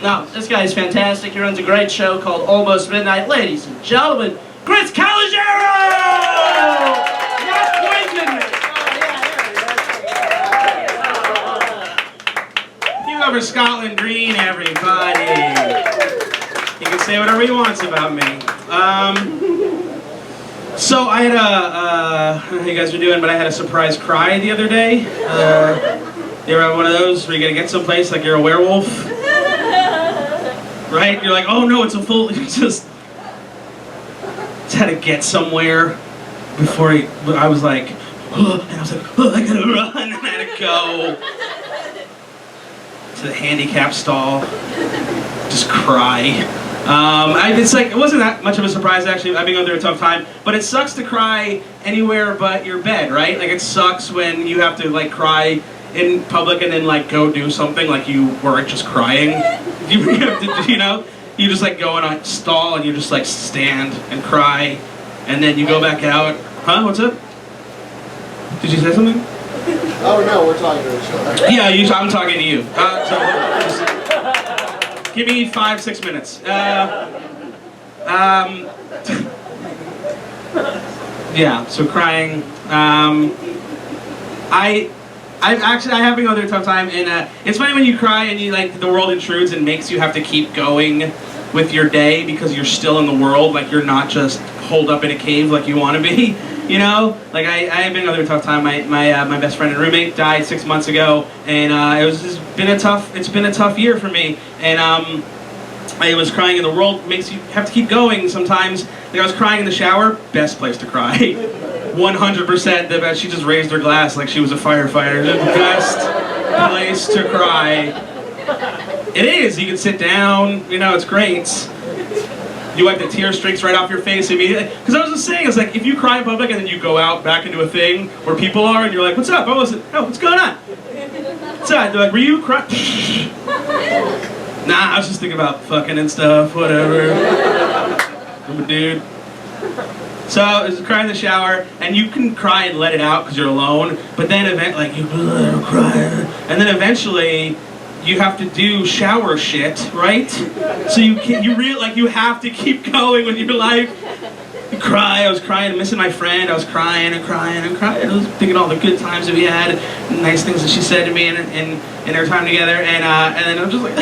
No, this guy's fantastic. He runs a great show called Almost Midnight. Ladies and gentlemen, Chris Calogero! Not Poison! You over Scotland Green, everybody. He can say whatever he wants about me. So I had how you guys are doing, but I had a surprise cry the other day. You ever have one of those where you gotta get someplace like you're a werewolf? Right? You're like, oh no, it's a full, just had to get somewhere before I was like, oh, and I was like, oh, I gotta run, and I had to go to the handicap stall, just cry. It's like, it wasn't that much of a surprise actually. I've been going through a tough time, but it sucks to cry anywhere but your bed, right? Like it sucks when you have to like cry in public and then like go do something like you weren't just crying. You have to, you know, you just like go in a stall and you just like stand and cry, and then you go back out. Huh? What's up? Did you say something? Oh no, we're talking to each other. Yeah, I'm talking to you. So give me 5-6 minutes. Yeah, so crying. I have been going through a tough time, and it's funny when you cry and you like the world intrudes and makes you have to keep going with your day because you're still in the world, like you're not just holed up in a cave like you want to be, you know? Like I've been going through a tough time. My best friend and roommate died 6 months ago, and it's been a tough year for me, and I was crying, and the world makes you have to keep going sometimes. Like I was crying in the shower, best place to cry. 100% the best. She just raised her glass like she was a firefighter. The best place to cry. It is. You can sit down. You know, it's great. You wipe the tear streaks right off your face immediately. Because I was just saying, it's like if you cry in public and then you go out back into a thing where people are and you're like, what's up? Oh, what's going on? What's up? They're like, were you crying? Nah, I was just thinking about fucking and stuff. Whatever. I'm a dude. So I was crying in the shower, and you can cry and let it out because you're alone. But then you cry, and then eventually you have to do shower shit, right? So you have to keep going with your life. You cry. I was crying, missing my friend. I was crying and crying and crying. I was thinking all the good times that we had, nice things that she said to me in our time together, and then I was just like.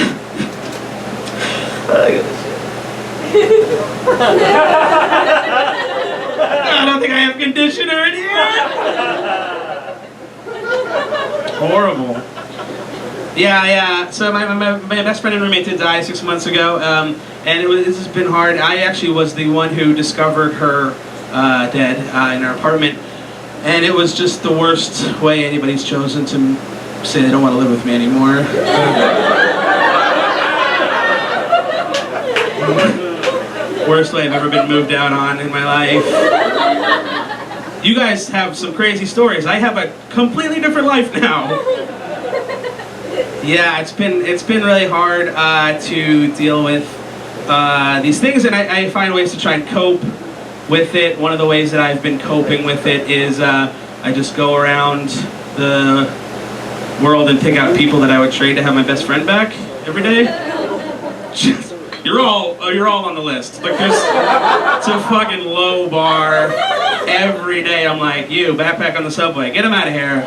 I don't think I have conditioner in here. Horrible. Yeah. So my best friend and roommate did die 6 months ago, and this has been hard. I actually was the one who discovered her dead in our apartment, and it was just the worst way anybody's chosen to say they don't want to live with me anymore. Worst way I've ever been moved out on in my life. You guys have some crazy stories. I have a completely different life now. Yeah, it's been really hard to deal with these things, and I find ways to try and cope with it. One of the ways that I've been coping with it is I just go around the world and pick out people that I would trade to have my best friend back every day. You're all on the list. Like it's a fucking low bar. Every day I'm like, you, backpack on the subway, get him out of here.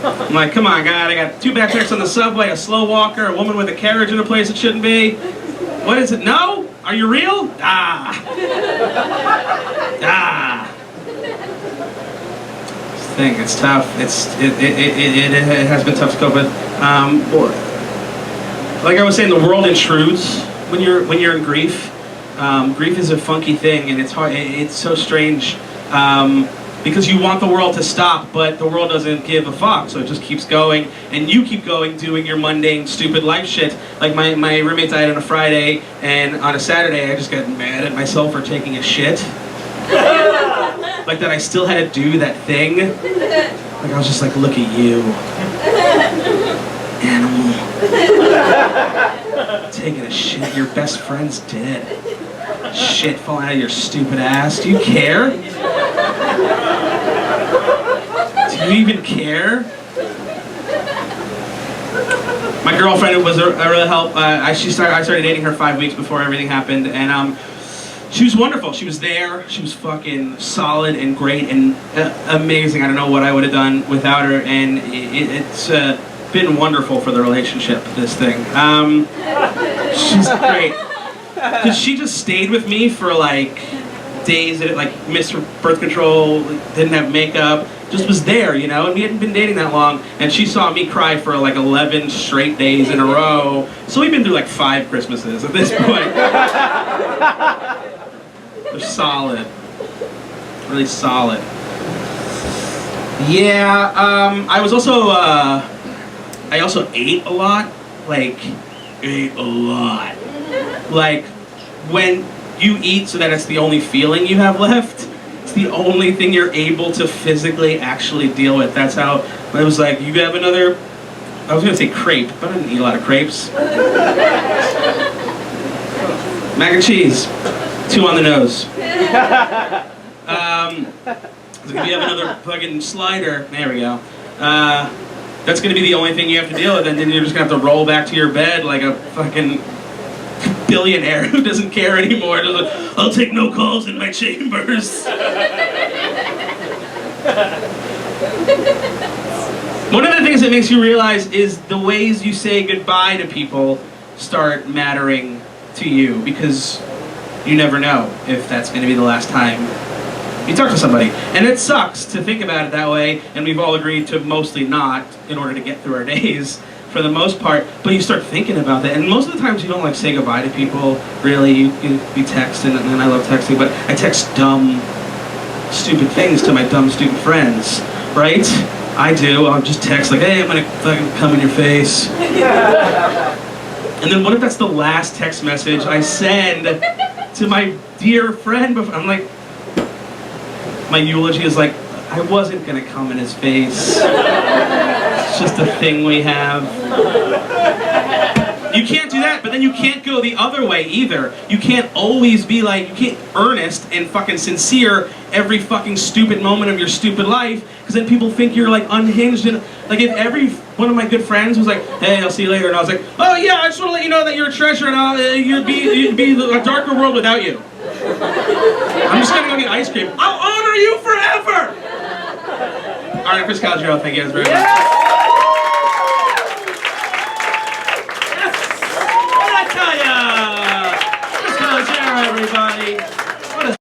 I'm like, come on, God, I got 2 backpacks on the subway, a slow walker, a woman with a carriage in a place it shouldn't be. What is it? No? Are you real? Ah. This thing, it's tough. It has been tough to cope with. Like I was saying, the world intrudes when you're in grief. Grief is a funky thing, and it's hard. It's so strange because you want the world to stop, but the world doesn't give a fuck, so it just keeps going, and you keep going, doing your mundane, stupid life shit. Like my roommate died on a Friday, and on a Saturday, I just got mad at myself for taking a shit. Like that, I still had to do that thing. Like I was just like, look at you, animal. Taking a shit, your best friend's dead. Shit falling out of your stupid ass. Do you care? Do you even care? My girlfriend was a real help. I started dating her 5 weeks before everything happened, and she was wonderful. She was there. She was fucking solid and great and amazing. I don't know what I would have done without her, and it's been wonderful for the relationship, this thing. She's great. Cause she just stayed with me for like days that like missed her birth control, didn't have makeup, just was there, you know, and we hadn't been dating that long, and she saw me cry for like 11 straight days in a row. So we've been through like 5 Christmases at this point. They're solid. Really solid. Yeah, I also ate a lot. Like, ate a lot. Like, when you eat so that it's the only feeling you have left, it's the only thing you're able to physically actually deal with. That's how, I was like, you have another, I was gonna say crepe, but I didn't eat a lot of crepes. Mac and cheese, 2 on the nose. If you have another fucking slider, there we go. That's gonna be the only thing you have to deal with, and then you're just gonna have to roll back to your bed like a fucking billionaire who doesn't care anymore. I'll take no calls in my chambers. One of the things that makes you realize is the ways you say goodbye to people start mattering to you, because you never know if that's going to be the last time you talk to somebody. And it sucks to think about it that way, and we've all agreed to mostly not in order to get through our days for the most part, but you start thinking about that, and most of the times you don't like say goodbye to people, really. You text, and I love texting, but I text dumb, stupid things to my dumb, stupid friends, right? I do. I'll just text like, hey, I'm gonna fucking come in your face. And then what if that's the last text message I send to my dear friend before? I'm like, my eulogy is like, I wasn't gonna come in his face. It's just a thing we have. You can't do that, but then you can't go the other way either. You can't always be like, you can't earnest and fucking sincere every fucking stupid moment of your stupid life, because then people think you're like unhinged. And like, if every one of my good friends was like, hey, I'll see you later, and I was like, oh yeah, I just want to let you know that you're a treasure, and you'd be a darker world without you. I'm just gonna go get ice cream. I'll honor you forever! Alright, Chris Calogero, thank you guys very much.